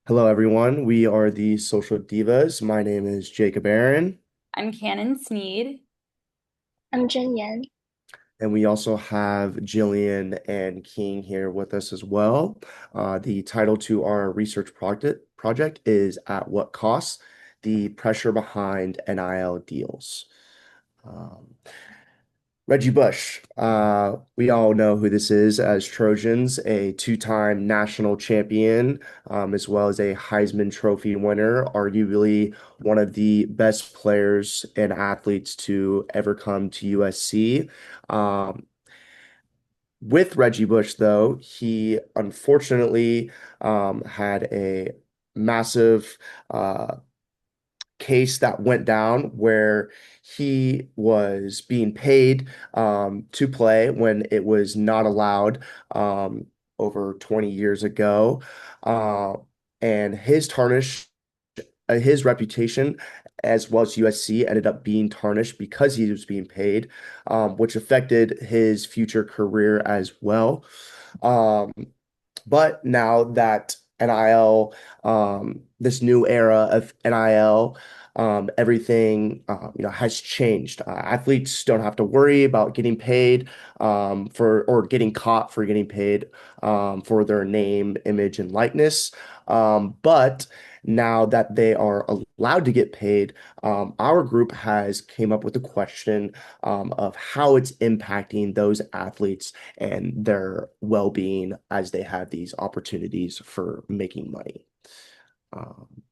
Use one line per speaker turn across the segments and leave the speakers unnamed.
Hello, everyone. We are the Social Divas. My name is Jacob Aaron,
I'm Cannon Sneed.
I'm Jen Yan.
and we also have Jillian and King here with us as well. The title to our research project is At What Cost? The Pressure Behind NIL Deals. Um, Reggie Bush, we all know who this is as Trojans, a two-time national champion, as well as a Heisman Trophy winner, arguably one of the best players and athletes to ever come to USC. Um, with Reggie Bush, though, he unfortunately had a massive case that went down where he was being paid to play when it was not allowed over 20 years ago. Uh, and his reputation as well as USC ended up being tarnished because he was being paid, which affected his future career as well. Um, but now that NIL, this new era of NIL, everything has changed. Athletes don't have to worry about getting paid for or getting caught for getting paid for their name, image, and likeness. But now that they are allowed to get paid, our group has came up with a question of how it's impacting those athletes and their well-being as they have these opportunities for making money. Um,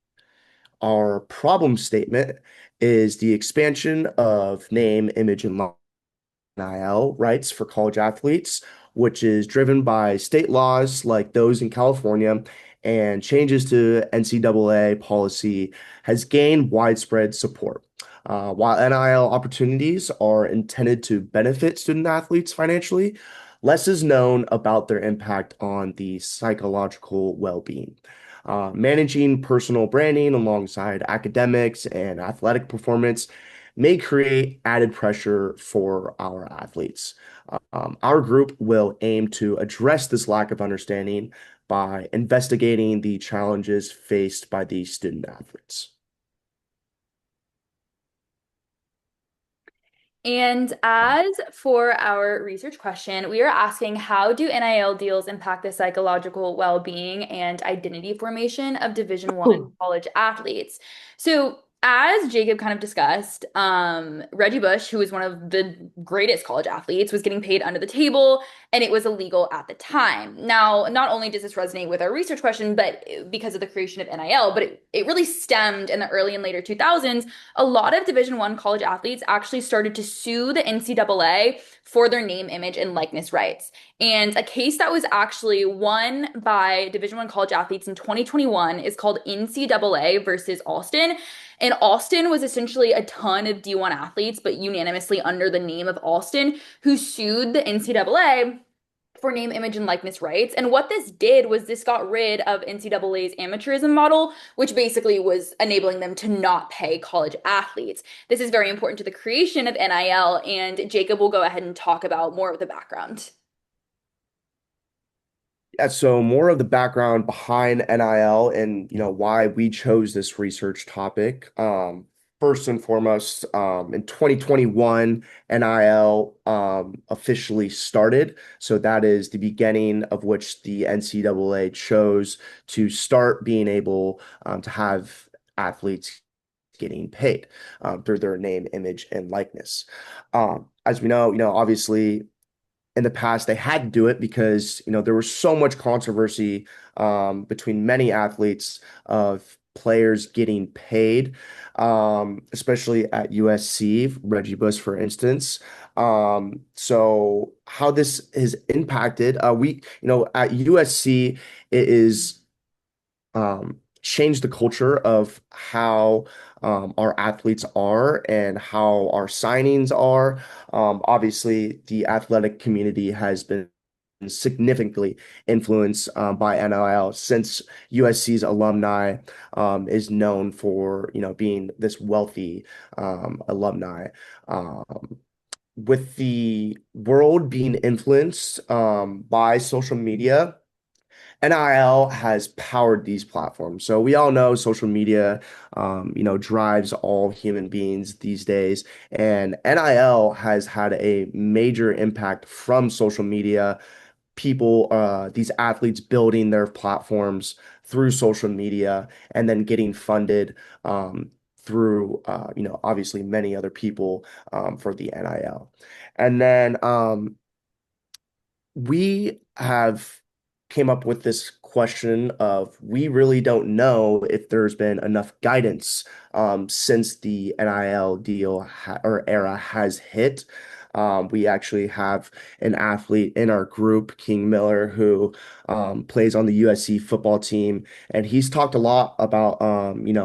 our problem statement is the expansion of name, image, and NIL rights for college athletes, which is driven by state laws like those in California, and changes to NCAA policy has gained widespread support. While NIL opportunities are intended to benefit student athletes financially, less is known about their impact on the psychological well-being. Managing personal branding alongside academics and athletic performance may create added pressure for our athletes. Our group will aim to address this lack of understanding by investigating the challenges faced by these student athletes.
And as for our research question, we are asking how do NIL deals impact the psychological well-being and identity formation of Division One college athletes? So, as Jacob kind of discussed, Reggie Bush, who was one of the greatest college athletes, was getting paid under the table, and it was illegal at the time. Now, not only does this resonate with our research question, but because of the creation of NIL, but it really stemmed in the early and later 2000s. A lot of Division One college athletes actually started to sue the NCAA for their name, image, and likeness rights. And a case that was actually won by Division One college athletes in 2021 is called NCAA versus Alston. And Alston was essentially a ton of D1 athletes, but unanimously under the name of Alston, who sued the NCAA for name, image, and likeness rights. And what this did was this got rid of NCAA's amateurism model, which basically was enabling them to not pay college athletes. This is very important to the creation of NIL, and Jacob will go ahead and talk about more of the background.
Yeah, so more of the background behind NIL and why we chose this research topic. First and foremost, in 2021, NIL officially started. So that is the beginning of which the NCAA chose to start being able to have athletes getting paid through their name, image, and likeness. As we know, obviously in the past they had to do it because there was so much controversy between many athletes of players getting paid, especially at USC, Reggie Bush, for instance. So how this has impacted, at USC, it is change the culture of how our athletes are and how our signings are. Obviously, the athletic community has been significantly influenced by NIL since USC's alumni is known for being this wealthy alumni. Um, with the world being influenced by social media NIL has powered these platforms. So we all know social media, drives all human beings these days, and NIL has had a major impact from social media. People, these athletes building their platforms through social media and then getting funded through, obviously many other people for the NIL. And then we have came up with this question of we really don't know if there's been enough guidance since the NIL deal or era has hit. We actually have an athlete in our group, King Miller, who plays on the USC football team, and he's talked a lot about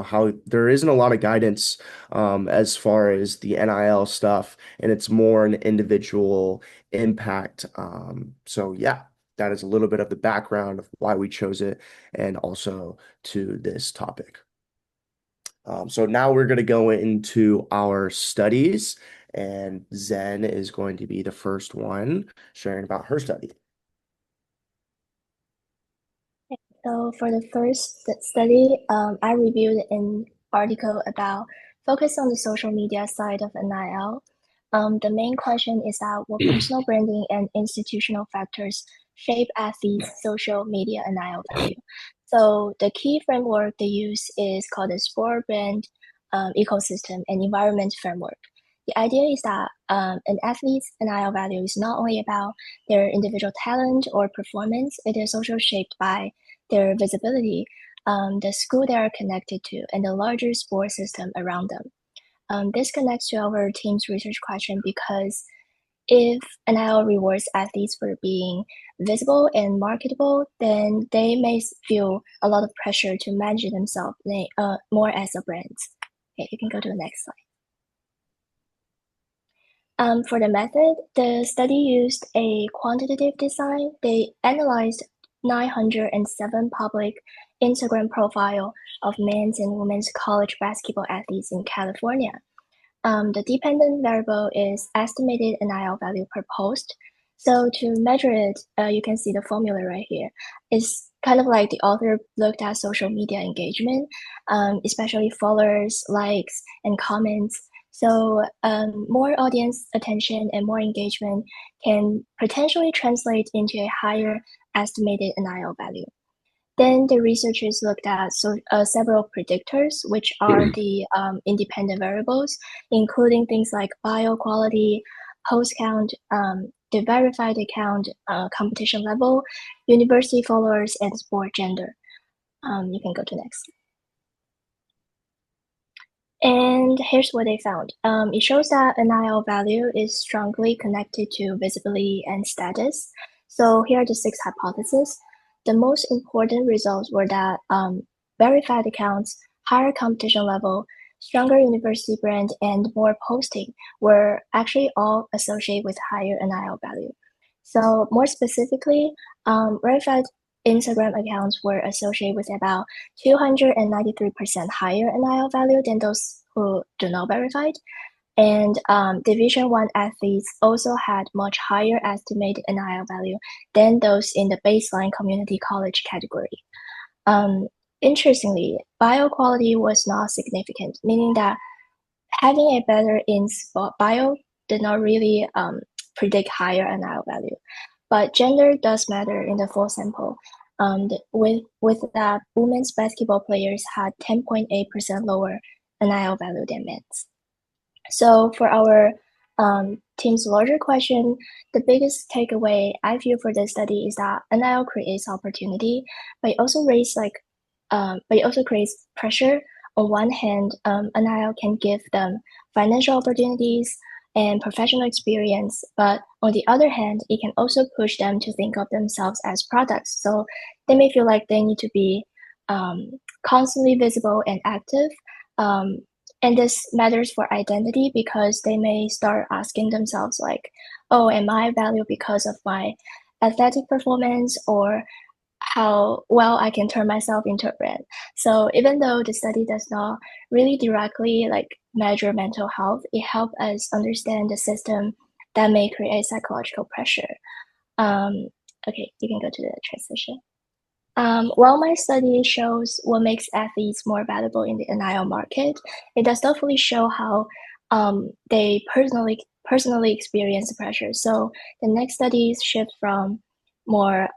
how there isn't a lot of guidance as far as the NIL stuff, and it's more an individual impact. So yeah, that is a little bit of the background of why we chose it and also to this topic. So now we're going to go into our studies, and Zen is going to be the first one sharing about her study.
So for the first study, I reviewed an article about focus on the social media side of NIL. The main question is that what personal branding and institutional factors shape athletes' social media NIL value. So the key framework they use is called the sport brand ecosystem and environment framework. The idea is that an athlete's NIL value is not only about their individual talent or performance, it is also shaped by their visibility, the school they are connected to, and the larger sport system around them. This connects to our team's research question because if NIL rewards athletes for being visible and marketable, then they may feel a lot of pressure to manage themselves more as a brand. Okay, you can go to the next slide. For the method, the study used a quantitative design. They analyzed 907 public Instagram profile of men's and women's college basketball athletes in California. The dependent variable is estimated NIL value per post. So to measure it, you can see the formula right here. It's kind of like the author looked at social media engagement, especially followers, likes, and comments. So more audience attention and more engagement can potentially translate into a higher estimated NIL value. Then the researchers looked at several predictors, which are the independent variables, including things like bio quality, post count, the verified account, competition level, university followers, and sport gender. You can go to next. And here's what they found. It shows that NIL value is strongly connected to visibility and status. So here are the 6 hypotheses. The most important results were that verified accounts, higher competition level, stronger university brand, and more posting were actually all associated with higher NIL value. So more specifically, verified Instagram accounts were associated with about 293% higher NIL value than those who do not verified. And Division One athletes also had much higher estimated NIL value than those in the baseline community college category. Interestingly, bio quality was not significant, meaning that having a better in bio did not really predict higher NIL value. But gender does matter in the full sample. With that, women's basketball players had 10.8% lower NIL value than men's. So for our team's larger question, the biggest takeaway I feel for this study is that NIL creates opportunity, but it also creates pressure. On one hand, NIL can give them financial opportunities and professional experience, but on the other hand, it can also push them to think of themselves as products. So they may feel like they need to be constantly visible and active. And this matters for identity because they may start asking themselves like, oh, am I valued because of my athletic performance or how well I can turn myself into a brand? So even though the study does not really directly like measure mental health, it helps us understand the system that may create psychological pressure. Okay, you can go to the transition. While my study shows what makes athletes more valuable in the NIL market, it does not fully show how they personally experience the pressure. So the next studies shift from more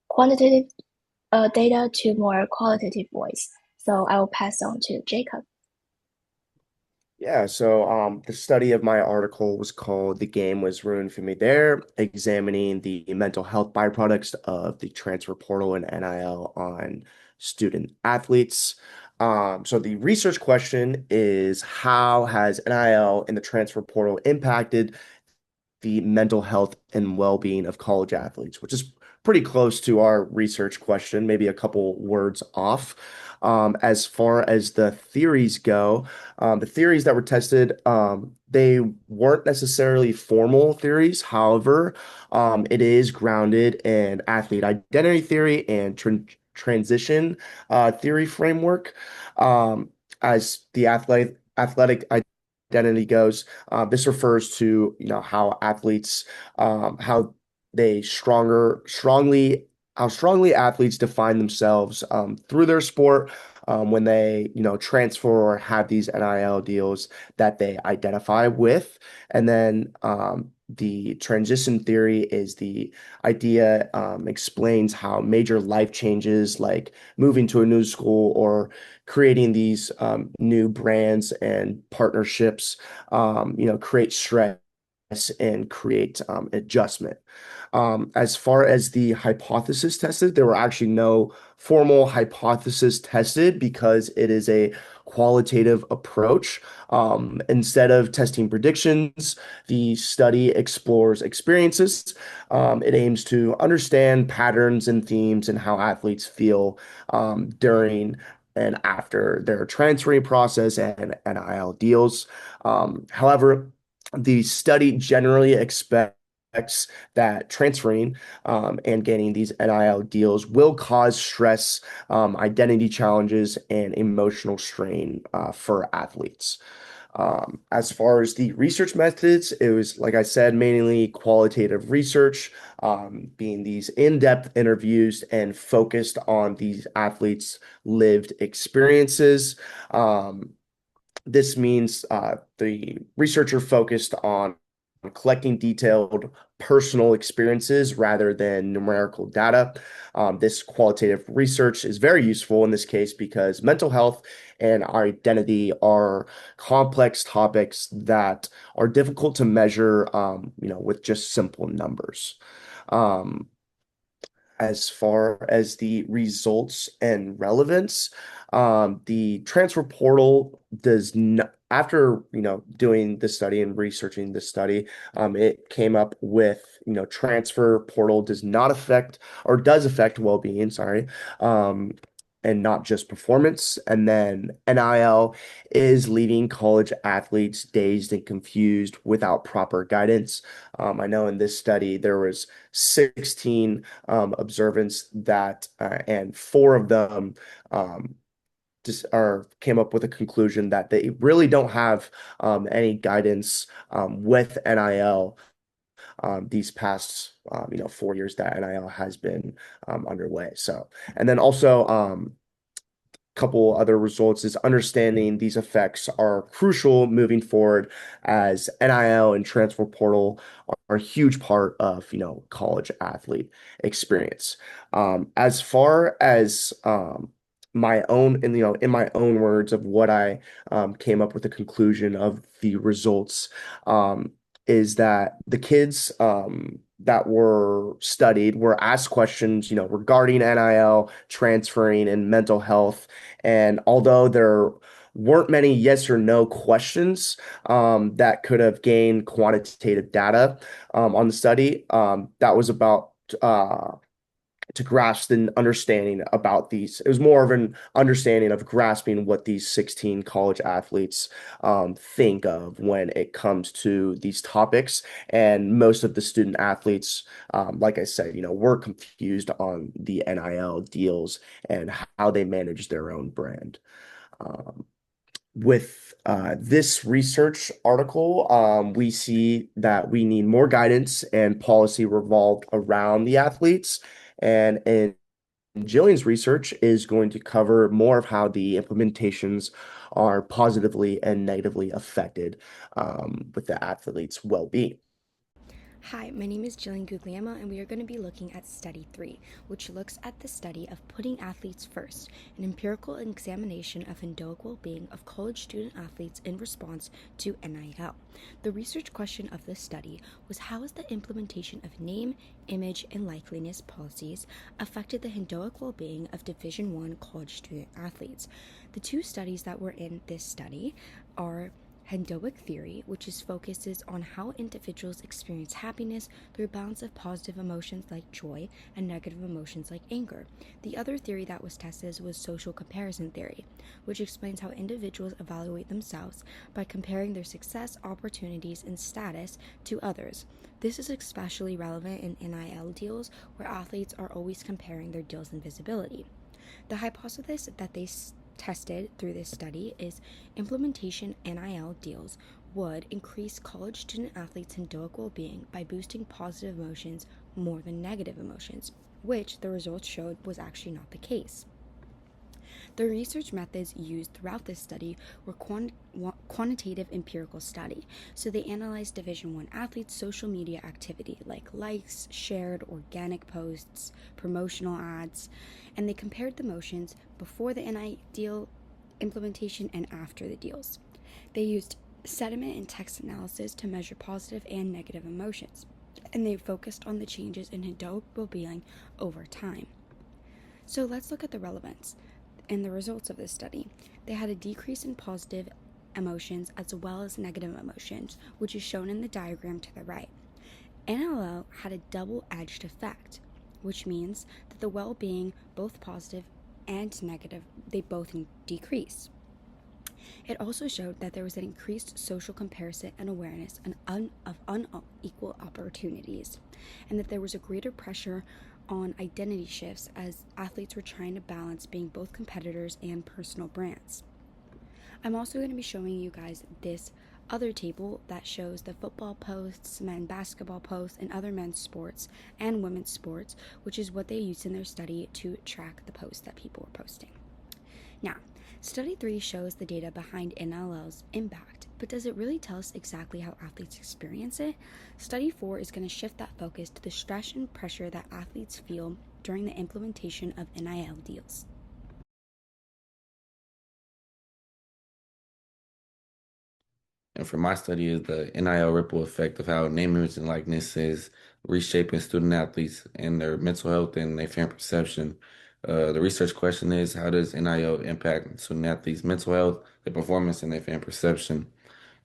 quantitative data to more qualitative voice. So I will pass on to Jacob.
Yeah, so the study of my article was called "The Game Was Ruined for Me There," examining the mental health byproducts of the transfer portal and NIL on student athletes. So the research question is, how has NIL and the transfer portal impacted the mental health and well-being of college athletes, which is pretty close to our research question, maybe a couple words off. As far as the theories go, the theories that were tested, they weren't necessarily formal theories. However, it is grounded in athlete identity theory and transition theory framework. As the athletic identity goes, this refers to, how athletes, how they how strongly athletes define themselves through their sport when they, transfer or have these NIL deals that they identify with. And then the transition theory is the idea, explains how major life changes like moving to a new school or creating these new brands and partnerships, create stress and create adjustment. As far as the hypothesis tested, there were actually no formal hypothesis tested because it is a qualitative approach. Instead of testing predictions, the study explores experiences. It aims to understand patterns and themes and how athletes feel during and after their transferring process and NIL deals. However, the study generally expects that transferring and gaining these NIL deals will cause stress, identity challenges, and emotional strain for athletes. As far as the research methods, it was, like I said, mainly qualitative research, being these in-depth interviews and focused on these athletes' lived experiences. This means the researcher focused on collecting detailed personal experiences rather than numerical data. This qualitative research is very useful in this case because mental health and identity are complex topics that are difficult to measure, with just simple numbers. Um, as far as the results and relevance, the transfer portal does not, after, doing the study and researching the study, it came up with, transfer portal does not affect or does affect well-being, sorry, and not just performance. And then NIL is leaving college athletes dazed and confused without proper guidance. I know in this study there was 16 observants that, and four of them just are came up with a conclusion that they really don't have any guidance with NIL these past 4 years that NIL has been underway. So, and then also couple other results is understanding these effects are crucial moving forward as NIL and transfer portal are a huge part of, college athlete experience. As far as my own, and in my own words of what I came up with the conclusion of the results, is that the kids that were studied were asked questions, regarding NIL, transferring, and mental health. And although there weren't many yes or no questions that could have gained quantitative data on the study, that was about to grasp an understanding about these. It was more of an understanding of grasping what these 16 college athletes think of when it comes to these topics. And most of the student athletes, like I said, were confused on the NIL deals and how they manage their own brand. Um, with this research article, we see that we need more guidance and policy revolved around the athletes. And in Jillian's research is going to cover more of how the implementations are positively and negatively affected with the athlete's well-being.
Hi, my name is Jillian Guglielmo, and we are going to be looking at Study 3, which looks at the study of putting athletes first, an empirical examination of Hindoic well-being of college student athletes in response to NIL. The research question of this study was how has the implementation of name, image, and likeliness policies affected the Hindoic well-being of Division I college student athletes? The two studies that were in this study are Hendoic theory, which focuses on how individuals experience happiness through a balance of positive emotions like joy and negative emotions like anger. The other theory that was tested was social comparison theory, which explains how individuals evaluate themselves by comparing their success, opportunities, and status to others. This is especially relevant in NIL deals where athletes are always comparing their deals and visibility. The hypothesis that they tested through this study is implementation NIL deals would increase college student athletes' Hindoic well-being by boosting positive emotions more than negative emotions, which the results showed was actually not the case. The research methods used throughout this study were quantitative empirical study. So they analyzed Division I athletes' social media activity like likes, shared, organic posts, promotional ads, and they compared the motions before the NI deal implementation and after the deals. They used sentiment and text analysis to measure positive and negative emotions, and they focused on the changes in Hindoic well-being over time. So let's look at the relevance and the results of this study. They had a decrease in positive emotions as well as negative emotions, which is shown in the diagram to the right. NLO had a double-edged effect, which means that the well-being, both positive and negative, they both decrease. It also showed that there was an increased social comparison and awareness of unequal opportunities, and that there was a greater pressure on identity shifts as athletes were trying to balance being both competitors and personal brands. I'm also going to be showing you guys this other table that shows the football posts, men's basketball posts, and other men's sports and women's sports, which is what they used in their study to track the posts that people were posting. Now, Study 3 shows the data behind NLL's impact, but does it really tell us exactly how athletes experience it? Study 4 is going to shift that focus to the stress and pressure that athletes feel during the implementation of NIL deals.
And for my study is the NIL ripple effect of how name, image, and likeness is reshaping student athletes and their mental health and their fan perception. The research question is, how does NIL impact student athletes' mental health, their performance, and their fan perception?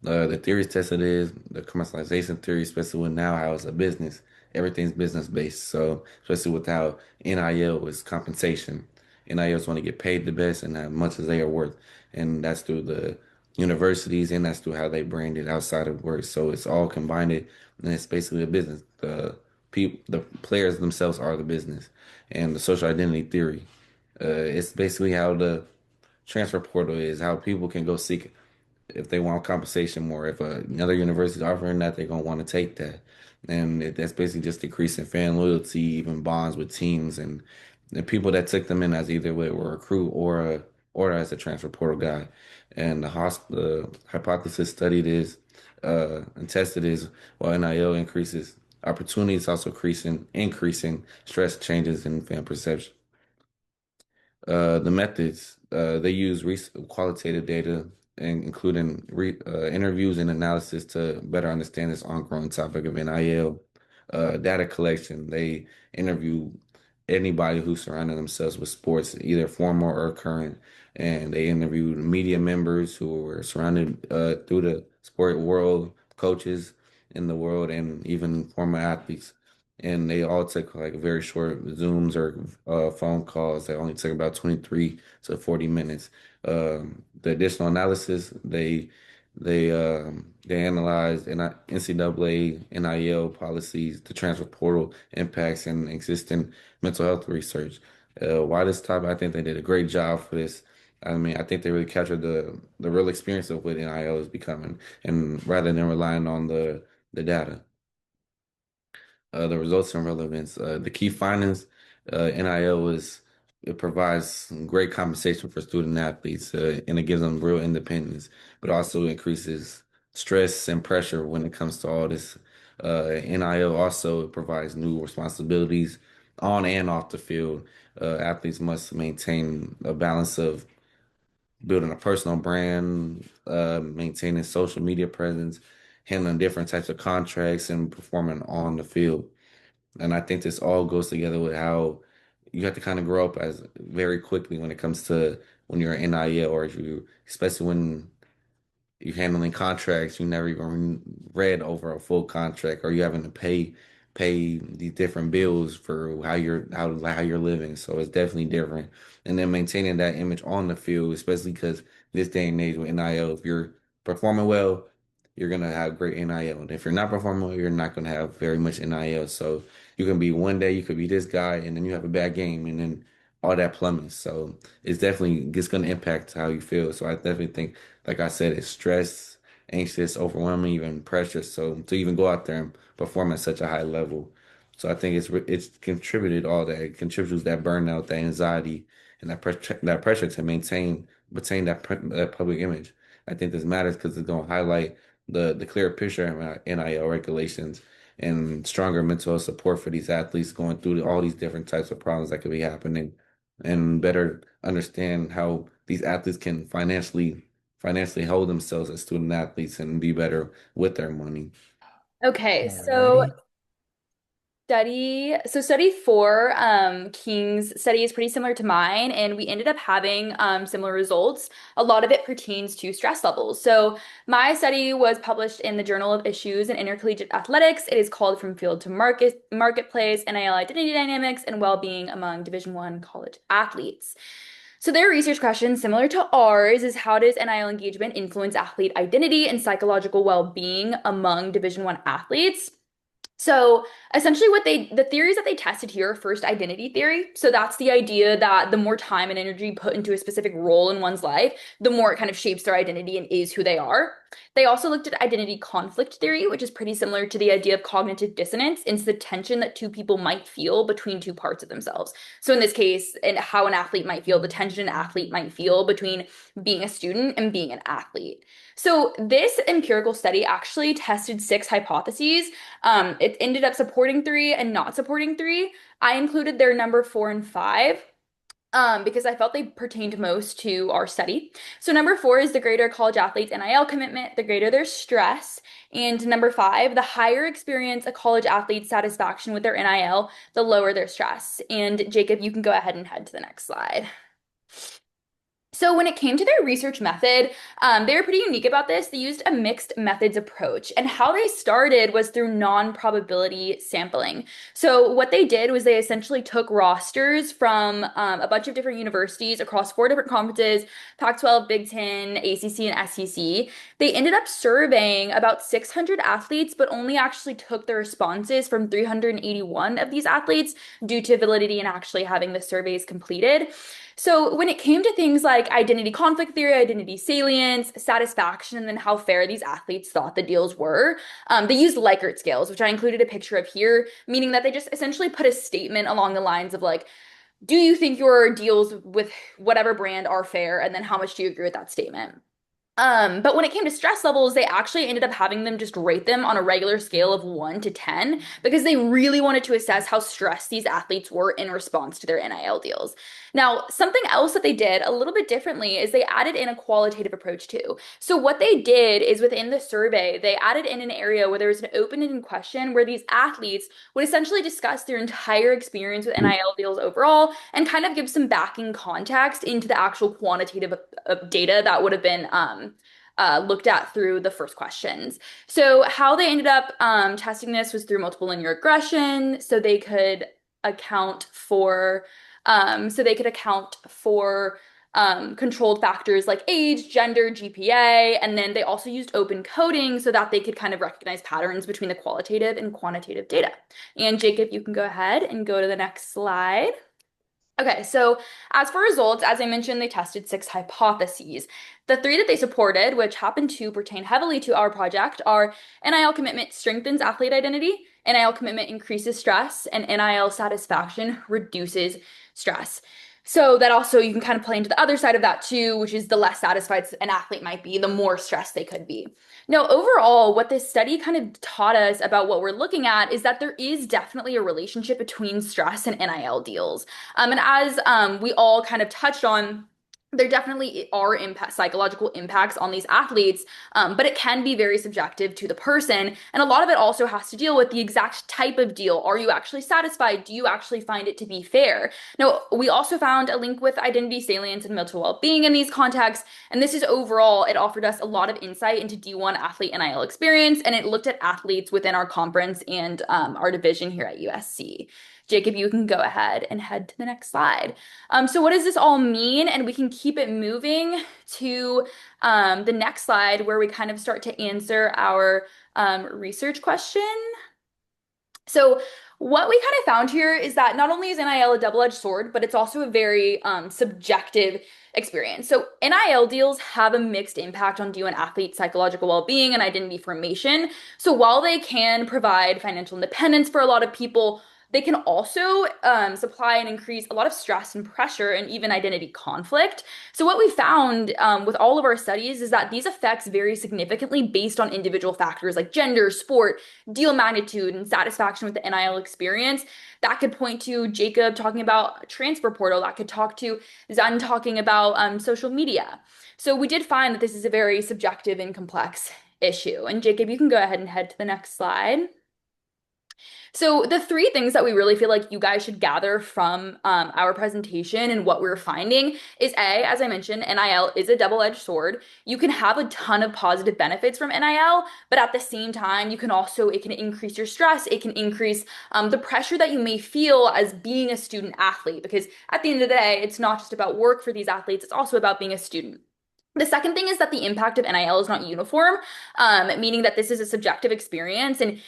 The theories tested is the commercialization theory, especially with now how it's a business. Everything's business based. So especially with how NIL is compensation. NILs want to get paid the best and as much as they are worth. And that's through the universities and that's through how they brand it outside of work. So it's all combined and it's basically a business. The players themselves are the business. And the social identity theory. It's basically how the transfer portal is, how people can go seek if they want compensation more. If another university is offering that, they're gonna want to take that, and that's basically just decreasing fan loyalty, even bonds with teams, and the people that took them in as either were a recruit or as a transfer portal guy. And the hypothesis studied is and tested is while NIL increases opportunities, also increasing stress changes in fan perception. The methods they use qualitative data, including interviews and analysis to better understand this ongoing topic of NIL. Data collection. They interview anybody who surrounded themselves with sports, either former or current, and they interviewed media members who were surrounded through the sport world, coaches in the world, and even former athletes, and they all took like very short Zooms or phone calls that only took about 23 to 40 minutes. The additional analysis, they analyzed NCAA NIL policies, the transfer portal impacts, and existing mental health research. Why this topic? I think they did a great job for this. I mean, I think they really captured the real experience of what NIL is becoming, and rather than relying on the data. The results and relevance. The key findings, NIL was it provides great compensation for student athletes, and it gives them real independence, but also increases stress and pressure when it comes to all this. NIL also provides new responsibilities on and off the field. Athletes must maintain a balance of building a personal brand, maintaining social media presence, handling different types of contracts, and performing on the field. And I think this all goes together with how you have to kind of grow up as very quickly when it comes to when you're in NIL, or if you, especially when you're handling contracts you never even read over a full contract, or you having to pay these different bills for how you're living. So it's definitely different. And then maintaining that image on the field, especially because this day and age with NIL, if you're performing well, you're gonna have great NIL. And if you're not performing well, you're not gonna have very much NIL. So you can be one day you could be this guy, and then you have a bad game, and then all that plummets. So it's gonna impact how you feel. So I definitely think, like I said, it's stress, anxious, overwhelming, even pressure. So to even go out there and perform at such a high level. So I think it's contributed all that. It contributes that burnout, that anxiety, and that pressure to maintain that public image. I think this matters because it's going to highlight the clearer picture of NIL regulations and stronger mental health support for these athletes going through all these different types of problems that could be happening, and better understand how these athletes can financially hold themselves as student athletes and be better with their money.
Okay, so
Alrighty.
study four, King's study is pretty similar to mine, and we ended up having similar results. A lot of it pertains to stress levels. So my study was published in the Journal of Issues in Intercollegiate Athletics. It is called From Field to Marketplace, NIL Identity Dynamics and Well-Being Among Division I College Athletes. So their research question, similar to ours, is how does NIL engagement influence athlete identity and psychological well-being among Division I athletes? So essentially the theories that they tested here are first identity theory. So that's the idea that the more time and energy put into a specific role in one's life, the more it kind of shapes their identity and is who they are. They also looked at identity conflict theory, which is pretty similar to the idea of cognitive dissonance. It's the tension that two people might feel between two parts of themselves. So in this case, and how an athlete might feel, the tension an athlete might feel between being a student and being an athlete. So this empirical study actually tested 6 hypotheses. It ended up supporting 3 and not supporting 3. I included their number 4 and 5 because I felt they pertained most to our study. So number 4 is the greater college athletes' NIL commitment, the greater their stress. And number 5, the higher experience a college athlete's satisfaction with their NIL, the lower their stress. And Jacob, you can go ahead and head to the next slide. So when it came to their research method, they were pretty unique about this. They used a mixed methods approach, and how they started was through non-probability sampling. So what they did was they essentially took rosters from a bunch of different universities across 4 different conferences, Pac-12, Big Ten, ACC, and SEC. They ended up surveying about 600 athletes, but only actually took the responses from 381 of these athletes due to validity and actually having the surveys completed. So when it came to things like identity conflict theory, identity salience, satisfaction, and then how fair these athletes thought the deals were, they used Likert scales, which I included a picture of here, meaning that they just essentially put a statement along the lines of like, do you think your deals with whatever brand are fair? And then how much do you agree with that statement? But when it came to stress levels, they actually ended up having them just rate them on a regular scale of 1 to 10 because they really wanted to assess how stressed these athletes were in response to their NIL deals. Now, something else that they did a little bit differently is they added in a qualitative approach too. So what they did is within the survey, they added in an area where there was an open-ended question where these athletes would essentially discuss their entire experience with NIL deals overall and kind of give some backing context into the actual quantitative data that would have been looked at through the first questions. So how they ended up testing this was through multiple linear regression, so they could account for controlled factors like age, gender, GPA, and then they also used open coding so that they could kind of recognize patterns between the qualitative and quantitative data. And Jacob, you can go ahead and go to the next slide. Okay, so as for results, as I mentioned, they tested 6 hypotheses. The 3 that they supported, which happen to pertain heavily to our project, are NIL commitment strengthens athlete identity, NIL commitment increases stress, and NIL satisfaction reduces stress. So that also you can kind of play into the other side of that too, which is the less satisfied an athlete might be, the more stressed they could be. Now, overall, what this study kind of taught us about what we're looking at is that there is definitely a relationship between stress and NIL deals. And as we all kind of touched on, there definitely are psychological impacts on these athletes, but it can be very subjective to the person. And a lot of it also has to deal with the exact type of deal. Are you actually satisfied? Do you actually find it to be fair? Now, we also found a link with identity salience and mental well-being in these contexts. And this is overall, it offered us a lot of insight into D1 athlete NIL experience, and it looked at athletes within our conference and our division here at USC. Jacob, you can go ahead and head to the next slide. So what does this all mean? And we can keep it moving to the next slide where we kind of start to answer our research question. So what we kind of found here is that not only is NIL a double-edged sword, but it's also a very subjective experience. So NIL deals have a mixed impact on D1 athletes' psychological well-being and identity formation. So while they can provide financial independence for a lot of people, they can also supply and increase a lot of stress and pressure and even identity conflict. So what we found with all of our studies is that these effects vary significantly based on individual factors like gender, sport, deal magnitude, and satisfaction with the NIL experience. That could point to Jacob talking about transfer portal. That could talk to Zen talking about social media. So we did find that this is a very subjective and complex issue. And Jacob, you can go ahead and head to the next slide. So the three things that we really feel like you guys should gather from our presentation and what we're finding is A, as I mentioned, NIL is a double-edged sword. You can have a ton of positive benefits from NIL, but at the same time, it can increase your stress. It can increase the pressure that you may feel as being a student athlete, because at the end of the day, it's not just about work for these athletes, it's also about being a student. The second thing is that the impact of NIL is not uniform, meaning that this is a subjective experience, and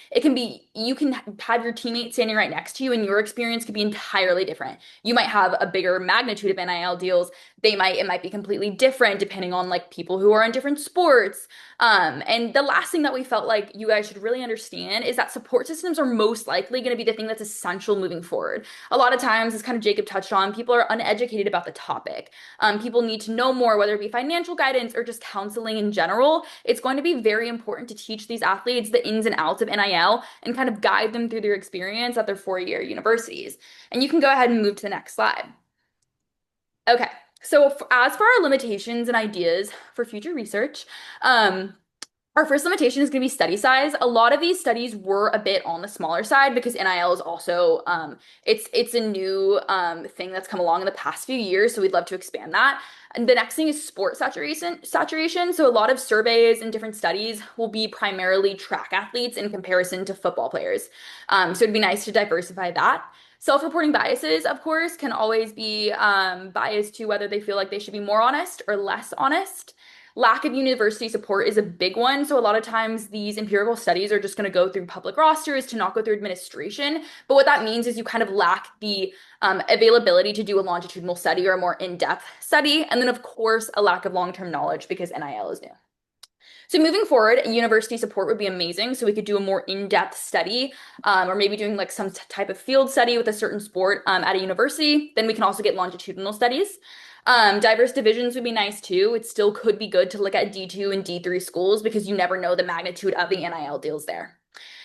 you can have your teammate standing right next to you and your experience could be entirely different. You might have a bigger magnitude of NIL deals. It might be completely different depending on like people who are in different sports. And the last thing that we felt like you guys should really understand is that support systems are most likely going to be the thing that's essential moving forward. A lot of times, as kind of Jacob touched on, people are uneducated about the topic. People need to know more, whether it be financial guidance or just counseling in general. It's going to be very important to teach these athletes the ins and outs of NIL and kind of guide them through their experience at their four-year universities. And you can go ahead and move to the next slide. Okay, so as for our limitations and ideas for future research, our first limitation is going to be study size. A lot of these studies were a bit on the smaller side because NIL is also it's a new thing that's come along in the past few years, so we'd love to expand that. And the next thing is sport saturation. So a lot of surveys and different studies will be primarily track athletes in comparison to football players. So it'd be nice to diversify that. Self-reporting biases, of course, can always be biased to whether they feel like they should be more honest or less honest. Lack of university support is a big one. So a lot of times these empirical studies are just going to go through public rosters to not go through administration. But what that means is you kind of lack the availability to do a longitudinal study or a more in-depth study. And then, of course, a lack of long-term knowledge because NIL is new. So moving forward, university support would be amazing. So we could do a more in-depth study or maybe doing like some type of field study with a certain sport at a university. Then we can also get longitudinal studies. Diverse divisions would be nice too. It still could be good to look at D2 and D3 schools because you never know the magnitude of the NIL deals there.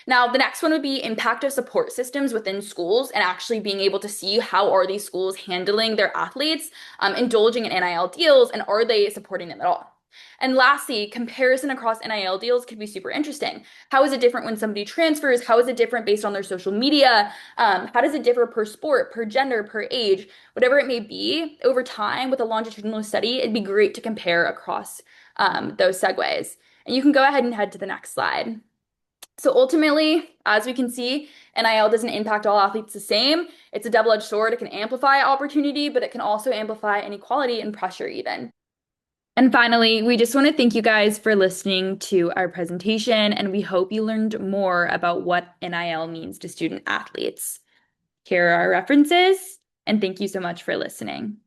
Now, the next one would be impact of support systems within schools and actually being able to see how are these schools handling their athletes, indulging in NIL deals, and are they supporting them at all? And lastly, comparison across NIL deals could be super interesting. How is it different when somebody transfers? How is it different based on their social media? How does it differ per sport, per gender, per age? Whatever it may be, over time with a longitudinal study, it'd be great to compare across those segues. And you can go ahead and head to the next slide. So ultimately, as we can see, NIL doesn't impact all athletes the same. It's a double-edged sword. It can amplify opportunity, but it can also amplify inequality and pressure even. And finally, we just want to thank you guys for listening to our presentation, and we hope you learned more about what NIL means to student athletes. Here are our references, and thank you so much for listening.